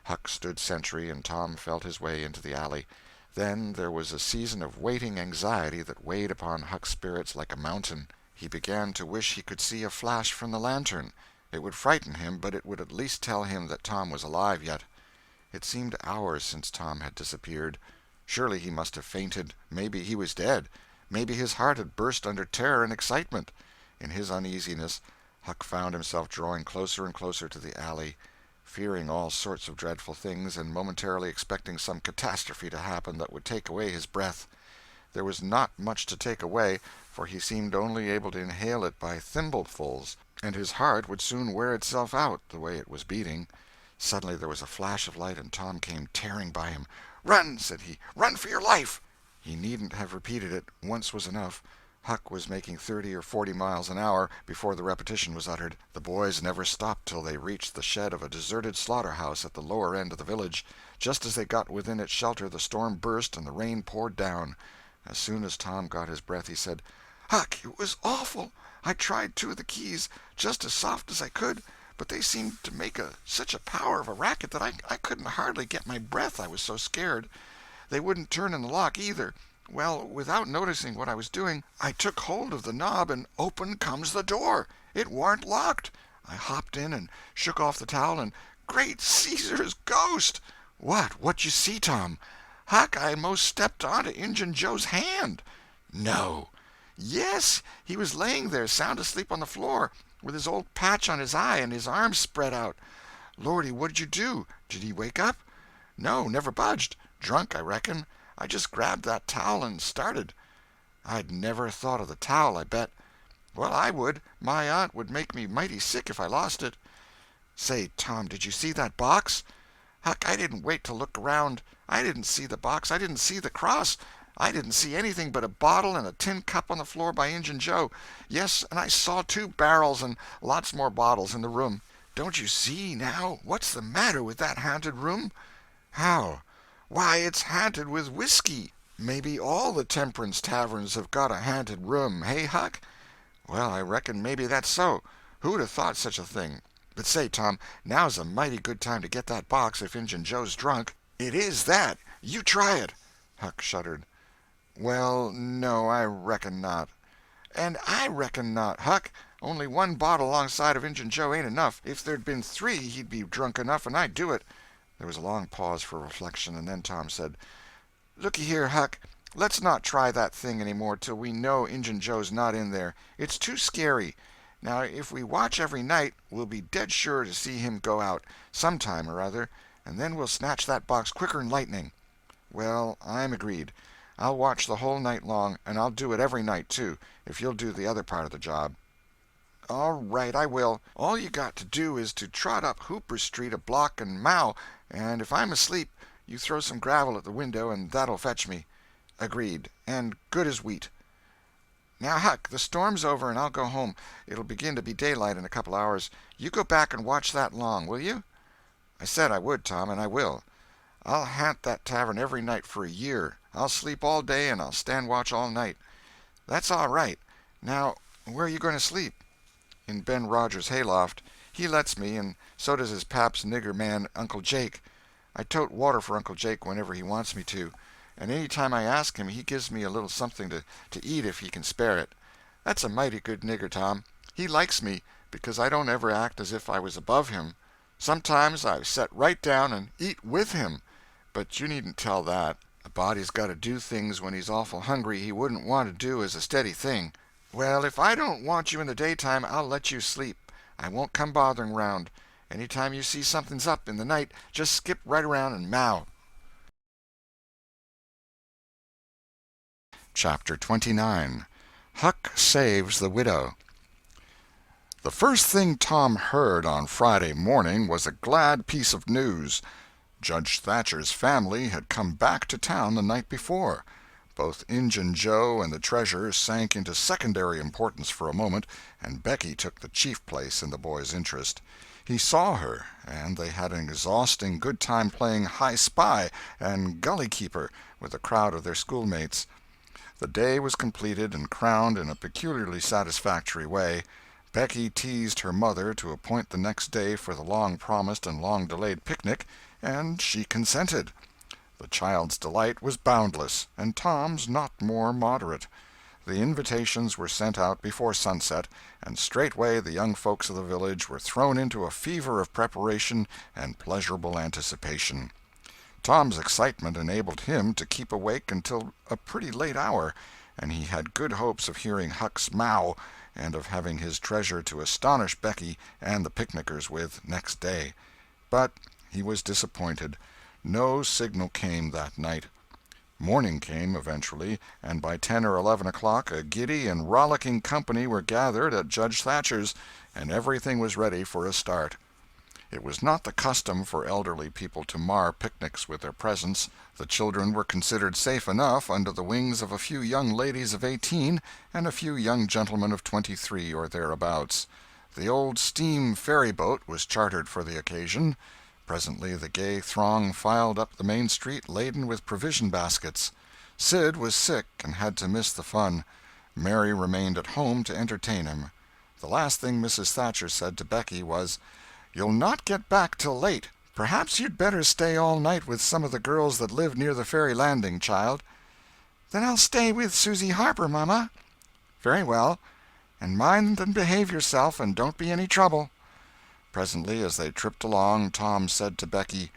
Huck stood sentry, and Tom felt his way into the alley. Then there was a season of waiting anxiety that weighed upon Huck's spirits like a mountain. He began to wish he could see a flash from the lantern. It would frighten him, but it would at least tell him that Tom was alive yet. It seemed hours since Tom had disappeared. Surely he must have fainted. Maybe he was dead. Maybe his heart had burst under terror and excitement. In his uneasiness, Huck found himself drawing closer and closer to the alley, fearing all sorts of dreadful things, and momentarily expecting some catastrophe to happen that would take away his breath. There was not much to take away, for he seemed only able to inhale it by thimblefuls, and his heart would soon wear itself out, the way it was beating. Suddenly there was a flash of light, and Tom came tearing by him. "Run!" said he. "Run for your life!" He needn't have repeated it. Once was enough. Huck was making 30 or 40 miles an hour before the repetition was uttered. The boys never stopped till they reached the shed of a deserted slaughterhouse at the lower end of the village. Just as they got within its shelter the storm burst and the rain poured down. As soon as Tom got his breath he said, "Huck, it was awful. I tried 2 of the keys, just as soft as I could, but they seemed to make such a power of a racket that I couldn't hardly get my breath, I was so scared. They wouldn't turn in the lock, either. Well, without noticing what I was doing, I took hold of the knob, and open comes the door. It warn't locked. I hopped in and shook off the towel, and great Caesar's ghost!" What'd you see, Tom?" "Huck, I most stepped onto Injun Joe's hand." "No!" "Yes, he was laying there sound asleep on the floor, with his old patch on his eye and his arms spread out." "Lordy, what'd you do? Did he wake up?" "No, never budged. Drunk, I reckon. I just grabbed that towel and started." "I'd never thought of the towel, I bet." "Well, I would. My aunt would make me mighty sick if I lost it." "Say, Tom, did you see that box?" "Huck, I didn't wait to look around. I didn't see the box. I didn't see the cross. I didn't see anything but a bottle and a tin cup on the floor by Injun Joe. Yes, and I saw 2 barrels and lots more bottles in the room." "Don't you see, now? What's the matter with that haunted room?" "How?" "Why, it's haunted with whiskey. Maybe all the temperance taverns have got a haunted room, hey, Huck?" "Well, I reckon maybe that's so. Who'd have thought such a thing? But say, Tom, now's a mighty good time to get that box if Injun Joe's drunk." "It is that. You try it." Huck shuddered. "Well, no, I reckon not." "And I reckon not, Huck. Only 1 bottle alongside of Injun Joe ain't enough. If there'd been 3 he'd be drunk enough, and I'd do it." There was a long pause for reflection, and then Tom said, "Looky here, Huck, let's not try that thing any more till we know Injun Joe's not in there. It's too scary. Now, if we watch every night, we'll be dead sure to see him go out, some time or other, and then we'll snatch that box quicker'n lightning." "Well, I'm agreed. I'll watch the whole night long, and I'll do it every night, too, if you'll do the other part of the job." "All right, I will. All you got to do is to trot up Hooper Street a block and mow, and if I'm asleep, you throw some gravel at the window, and that'll fetch me." "Agreed, and good as wheat." "Now, Huck, the storm's over, and I'll go home. It'll begin to be daylight in a couple hours. You go back and watch that long, will you?" "I said I would, Tom, and I will. I'll haunt that tavern every night for a year. I'll sleep all day, and I'll stand watch all night." "That's all right. Now, where are you going to sleep?" "In Ben Rogers' hayloft.
He lets me, and so does his pap's nigger man, Uncle Jake. I tote water for Uncle Jake whenever he wants me to, and any time I ask him he gives me a little something to eat if he can spare it. That's a mighty good nigger, Tom. He likes me because I don't ever act as if I was above him. Sometimes I set right down and eat with him, but you needn't tell that. A body's got to do things when he's awful hungry he wouldn't want to do as a steady thing. Well, if I don't want you in the daytime, I'll let you sleep. I won't come bothering round. Any time you see something's up in the night, just skip right around and meow.
Chapter 29. Huck Saves the Widow. The first thing Tom heard on Friday morning was a glad piece of news. Judge Thatcher's family had come back to town the night before. Both Injun Joe and the treasure sank into secondary importance for a moment, and Becky took the chief place in the boy's interest. He saw her, and they had an exhausting good time playing high spy and gully keeper with a crowd of their schoolmates. The day was completed and crowned in a peculiarly satisfactory way. Becky teased her mother to appoint the next day for the long-promised and long-delayed picnic, and she consented. The child's delight was boundless, and Tom's not more moderate. The invitations were sent out before sunset, and straightway the young folks of the village were thrown into a fever of preparation and pleasurable anticipation. Tom's excitement enabled him to keep awake until a pretty late hour, and he had good hopes of hearing Huck's mow and of having his treasure to astonish Becky and the picnickers with next day. But he was disappointed. No signal came that night. Morning came eventually, and by 10 or 11 o'clock a giddy and rollicking company were gathered at Judge Thatcher's, and everything was ready for a start. It was not the custom for elderly people to mar picnics with their presence. The children were considered safe enough under the wings of a few young ladies of 18 and a few young gentlemen of 23 or thereabouts. The old steam ferry-boat was chartered for the occasion. Presently the gay throng filed up the main street laden with provision baskets. Sid was sick and had to miss the fun. Mary remained at home to entertain him. The last thing Mrs. Thatcher said to Becky was, "You'll not get back till late. Perhaps you'd better stay all night with some of the girls that live near the ferry landing, child." "Then I'll stay with Susie Harper, Mama." "Very well. And mind and behave yourself, and don't be any trouble." Presently, as they tripped along, Tom said to Becky,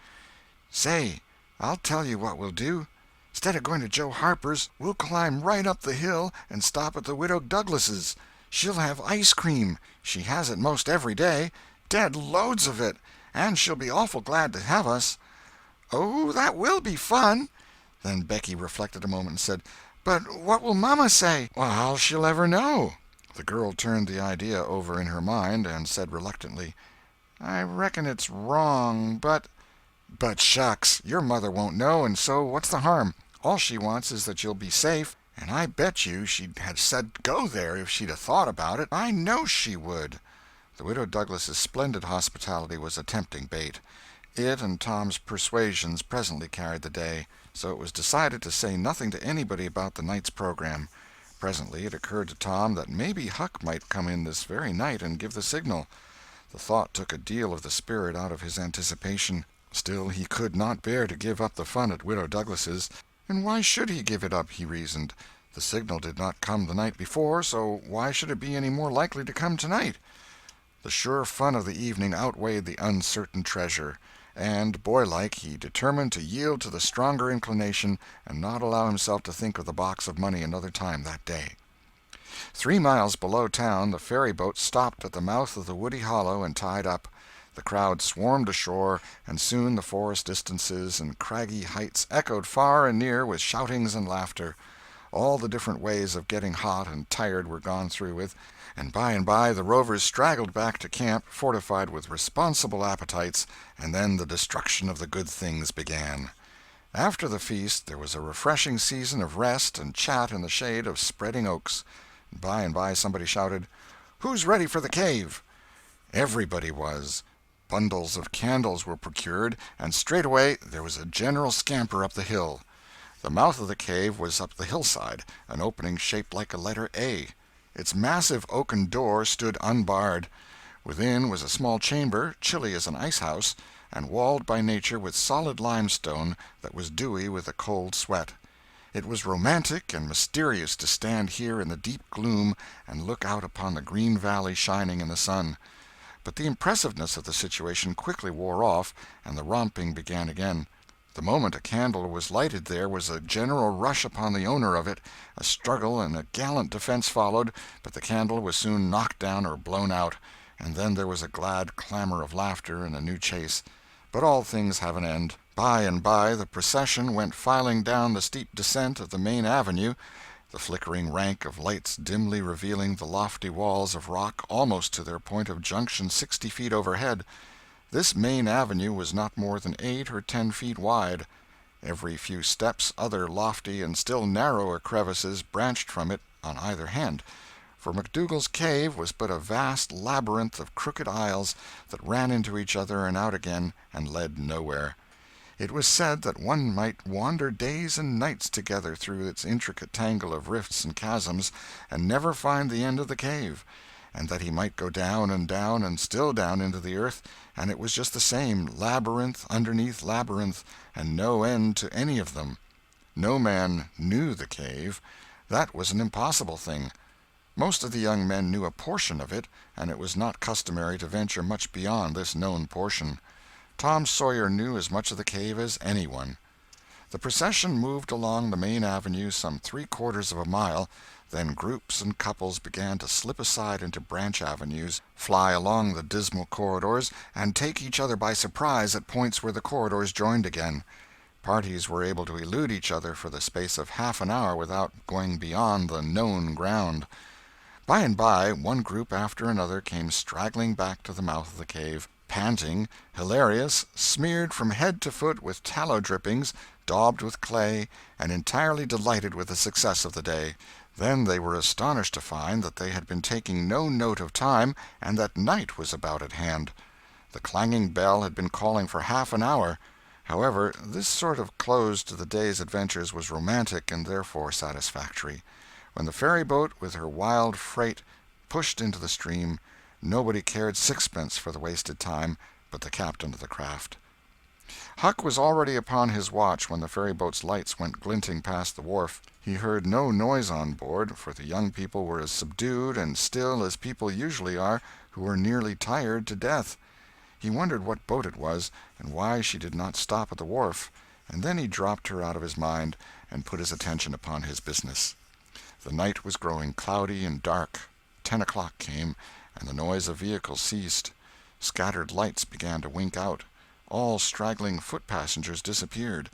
"Say, I'll tell you what we'll do. Instead of going to Joe Harper's, we'll climb right up the hill and stop at the Widow Douglas's. She'll have ice cream. She has it most every day. Dead loads of it. And she'll be awful glad to have us." "Oh, that will be fun." Then Becky reflected a moment and said, "But what will Mama say?" "Well, how she'll ever know." The girl turned the idea over in her mind and said reluctantly, "I reckon it's wrong, but—" "But shucks, your mother won't know, and so what's the harm? All she wants is that you'll be safe, and I bet you she'd have said go there if she'd 'a' thought about it. I know she would." The Widow Douglas's splendid hospitality was a tempting bait. It and Tom's persuasions presently carried the day, so it was decided to say nothing to anybody about the night's program. Presently it occurred to Tom that maybe Huck might come in this very night and give the signal. The thought took a deal of the spirit out of his anticipation. Still, he could not bear to give up the fun at Widow Douglas's, and why should he give it up, he reasoned. The signal did not come the night before, so why should it be any more likely to come tonight? The sure fun of the evening outweighed the uncertain treasure, and, boylike, he determined to yield to the stronger inclination and not allow himself to think of the box of money another time that day. 3 miles below town the ferry-boat stopped at the mouth of the woody hollow and tied up. The crowd swarmed ashore, and soon the forest distances and craggy heights echoed far and near with shoutings and laughter. All the different ways of getting hot and tired were gone through with, and by the rovers straggled back to camp, fortified with responsible appetites, and then the destruction of the good things began. After the feast there was a refreshing season of rest and chat in the shade of spreading oaks. By and by somebody shouted, "Who's ready for the cave?" Everybody was. Bundles of candles were procured, and straightway there was a general scamper up the hill. The mouth of the cave was up the hillside, an opening shaped like a letter A. Its massive oaken door stood unbarred. Within was a small chamber, chilly as an ice-house, and walled by nature with solid limestone that was dewy with a cold sweat. It was romantic and mysterious to stand here in the deep gloom and look out upon the green valley shining in the sun. But the impressiveness of the situation quickly wore off, and the romping began again. The moment a candle was lighted there was a general rush upon the owner of it, a struggle and a gallant defense followed, but the candle was soon knocked down or blown out, and then there was a glad clamor of laughter and a new chase. But all things have an end. By and by the procession went filing down the steep descent of the main avenue, the flickering rank of lights dimly revealing the lofty walls of rock almost to their point of junction 60 feet overhead. This main avenue was not more than 8 or 10 feet wide. Every few steps other lofty and still narrower crevices branched from it on either hand, for McDougal's cave was but a vast labyrinth of crooked aisles that ran into each other and out again and led nowhere. It was said that one might wander days and nights together through its intricate tangle of rifts and chasms and never find the end of the cave, and that he might go down and still down into the earth, and it was just the same, labyrinth underneath labyrinth, and no end to any of them. No man knew the cave. That was an impossible thing. Most of the young men knew a portion of it, and it was not customary to venture much beyond this known portion. Tom Sawyer knew as much of the cave as anyone. The procession moved along the main avenue some 3/4 of a mile, then groups and couples began to slip aside into branch avenues, fly along the dismal corridors, and take each other by surprise at points where the corridors joined again. Parties were able to elude each other for the space of half an hour without going beyond the known ground. By and by, one group after another came straggling back to the mouth of the cave, panting, hilarious, smeared from head to foot with tallow drippings, daubed with clay, and entirely delighted with the success of the day. Then they were astonished to find that they had been taking no note of time, and that night was about at hand. The clanging bell had been calling for half an hour. However, this sort of close to the day's adventures was romantic and therefore satisfactory. When the ferry-boat with her wild freight pushed into the stream, nobody cared sixpence for the wasted time but the captain of the craft. Huck was already upon his watch when the ferry-boat's lights went glinting past the wharf. He heard no noise on board, for the young people were as subdued and still as people usually are who are nearly tired to death. He wondered what boat it was, and why she did not stop at the wharf, and then he dropped her out of his mind and put his attention upon his business. The night was growing cloudy and dark. 10 o'clock came, and the noise of vehicles ceased. Scattered lights began to wink out. All straggling foot-passengers disappeared.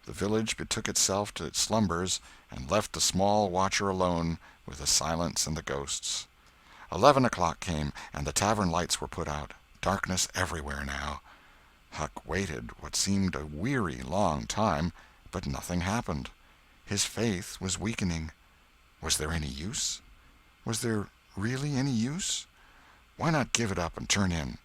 The village betook itself to its slumbers, and left the small watcher alone with the silence and the ghosts. 11 o'clock came, and the tavern lights were put out. Darkness everywhere now. Huck waited what seemed a weary long time, but nothing happened. His faith was weakening. Was there any use? Was there really any use? Why not give it up and turn in?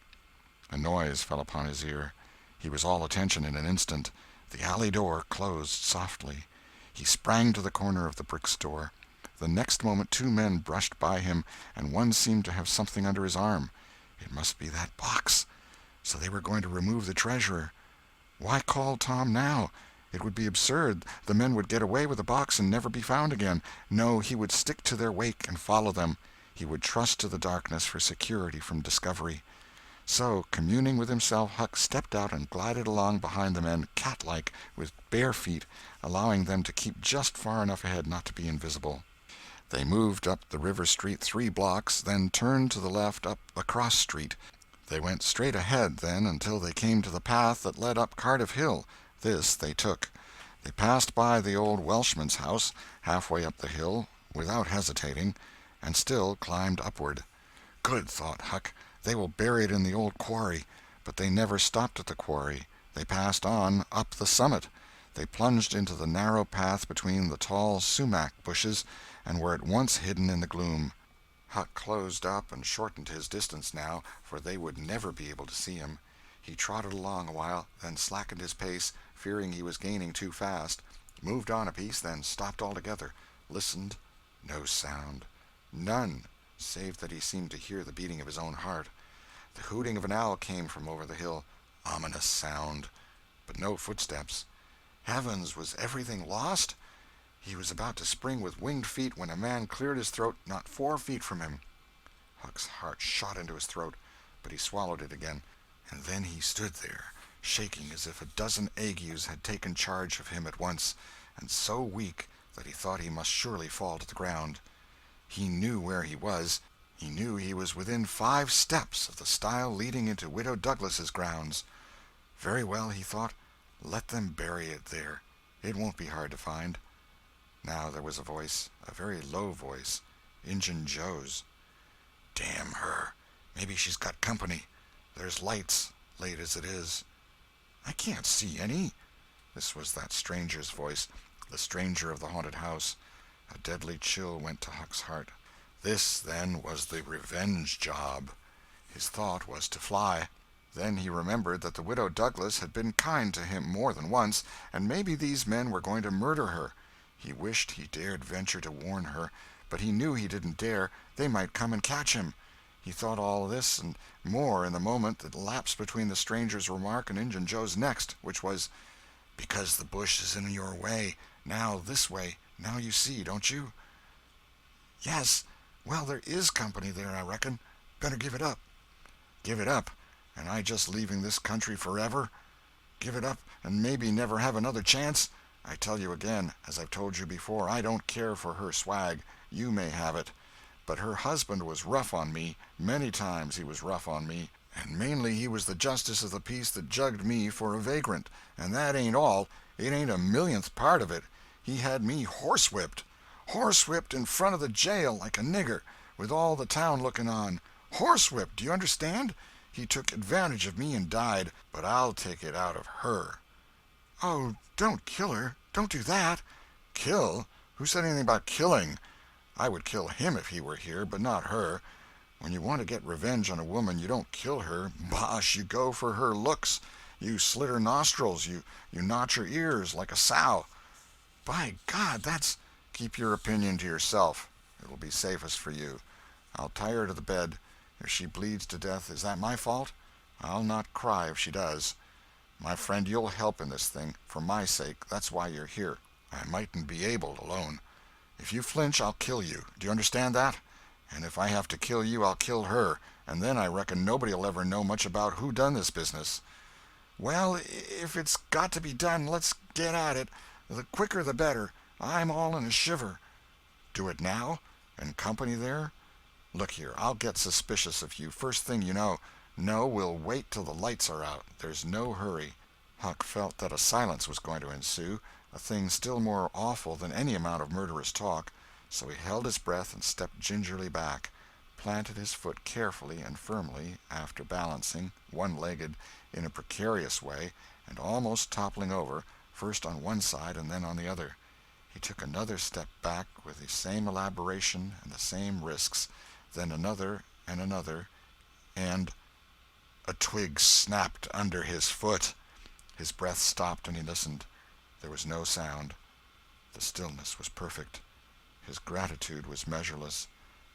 A noise fell upon his ear. He was all attention in an instant. The alley door closed softly. He sprang to the corner of the brick store. The next moment 2 men brushed by him, and one seemed to have something under his arm. It must be that box. So they were going to remove the treasurer. Why call Tom now? It would be absurd. The men would get away with the box and never be found again. No, he would stick to their wake and follow them. He would trust to the darkness for security from discovery. So, communing with himself, Huck stepped out and glided along behind the men, cat-like, with bare feet, allowing them to keep just far enough ahead not to be invisible. They moved up the river street 3 blocks, then turned to the left up a cross street. They went straight ahead, then, until they came to the path that led up Cardiff Hill. This they took. They passed by the old Welshman's house, halfway up the hill, without hesitating, and still climbed upward. Good, thought Huck, they will bury it in the old quarry. But they never stopped at the quarry. They passed on, up the summit. They plunged into the narrow path between the tall sumac bushes, and were at once hidden in the gloom. Huck closed up and shortened his distance now, for they would never be able to see him. He trotted along a while, then slackened his pace, fearing he was gaining too fast, moved on a piece, then stopped altogether, listened. No sound. None, save that he seemed to hear the beating of his own heart.
The hooting of an owl came from over the hill. Ominous sound, but no footsteps. Heavens, was everything lost? He was about to spring with winged feet when a man cleared his throat not 4 feet from him. Huck's heart shot into his throat, but he swallowed it again, and then he stood there, shaking as if a dozen agues had taken charge of him at once, and so weak that he thought he must surely fall to the ground. He knew where he was. He knew he was within 5 steps of the stile leading into Widow Douglas's grounds. Very well, he thought, let them bury it there. It won't be hard to find. Now there was a voice, a very low voice, Injun Joe's. "Damn her. Maybe she's got company. There's lights, late as it is." "I can't see any." This was that stranger's voice, the stranger of the haunted house. A deadly chill went to Huck's heart. This, then, was the revenge job. His thought was to fly. Then he remembered that the Widow Douglas had been kind to him more than once, and maybe these men were going to murder her. He wished he dared venture to warn her, but he knew he didn't dare. They might come and catch him. He thought all this and more in the moment that lapsed between the stranger's remark and Injun Joe's next, which was, "Because the bush is in your way. Now this way. Now you see, don't you?" "Yes. Well, there is company there, I reckon. Better give it up." "Give it up? And I just leaving this country forever? Give it up and maybe never have another chance? I tell you again, as I've told you before, I don't care for her swag. You may have it. But her husband was rough on me. Many times he was rough on me. And mainly he was the justice of the peace that jugged me for a vagrant. And that ain't all. It ain't a millionth part of it. He had me horsewhipped. Horsewhipped in front of the jail like a nigger, with all the town looking on. Horsewhipped, do you understand? He took advantage of me and died, but I'll take it out of her." "Oh, don't kill her. Don't do that." "Kill? Who said anything about killing? I would kill him if he were here, but not her. When you want to get revenge on a woman, you don't kill her. Bosh, you go for her looks. You slit her nostrils. You notch her ears like a sow." "By God, that's—" "Keep your opinion to yourself. It will be safest for you. I'll tie her to the bed. If she bleeds to death, is that my fault? I'll not cry if she does. My friend, you'll help in this thing, for my sake. That's why you're here. I mightn't be able alone. If you flinch, I'll kill you. Do you understand that? And if I have to kill you, I'll kill her, and then I reckon nobody'll ever know much about who done this business." "Well, if it's got to be done, let's get at it. The quicker the better. I'm all in a shiver." "Do it now? And company there? Look here, I'll get suspicious of you first thing you know. No, we'll wait till the lights are out. There's no hurry." Huck felt that a silence was going to ensue, a thing still more awful than any amount of murderous talk, so he held his breath and stepped gingerly back, planted his foot carefully and firmly, after balancing, one-legged, in a precarious way, and almost toppling over, first on one side and then on the other. He took another step back with the same elaboration and the same risks, then another and another, and a twig snapped under his foot. His breath stopped and he listened. There was no sound. The stillness was perfect. His gratitude was measureless.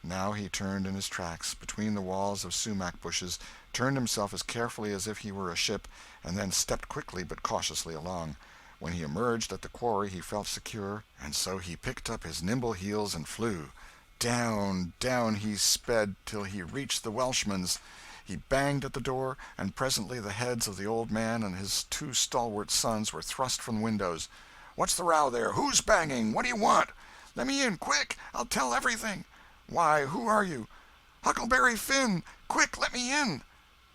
Now he turned in his tracks, between the walls of sumac bushes, turned himself as carefully as if he were a ship, and then stepped quickly but cautiously along. When he emerged at the quarry he felt secure, and so he picked up his nimble heels and flew. Down, down he sped till he reached the Welshman's. He banged at the door, and presently the heads of the old man and his 2 stalwart sons were thrust from the windows. "What's the row there? Who's banging? What do you want?" "Let me in, quick! I'll tell everything." "Why, who are you?" "Huckleberry Finn! Quick, let me in!"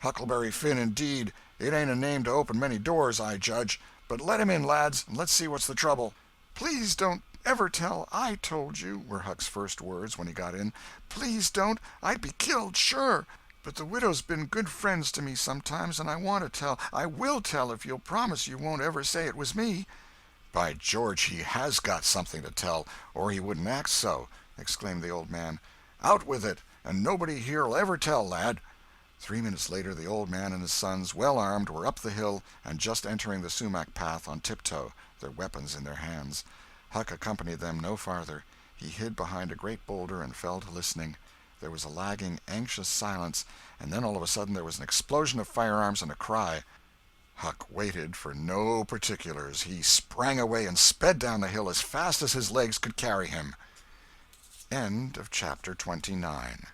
"Huckleberry Finn, indeed! It ain't a name to open many doors, I judge. But let him in, lads, and let's see what's the trouble." "Please don't ever tell I told you," were Huck's first words when he got in. "Please don't. I'd be killed, sure. But the widow's been good friends to me sometimes, and I want to tell. I will tell if you'll promise you won't ever say it was me." "By George, he has got something to tell, or he wouldn't act so," exclaimed the old man. "Out with it, and nobody here'll ever tell, lad." 3 minutes later the old man and his sons, well armed, were up the hill and just entering the sumac path on tiptoe, their weapons in their hands. Huck accompanied them no farther. He hid behind a great boulder and fell to listening.
There was a lagging, anxious silence, and then all of a sudden there was an explosion of firearms and a cry. Huck waited for no particulars. He sprang away and sped down the hill as fast as his legs could carry him. End of chapter 29.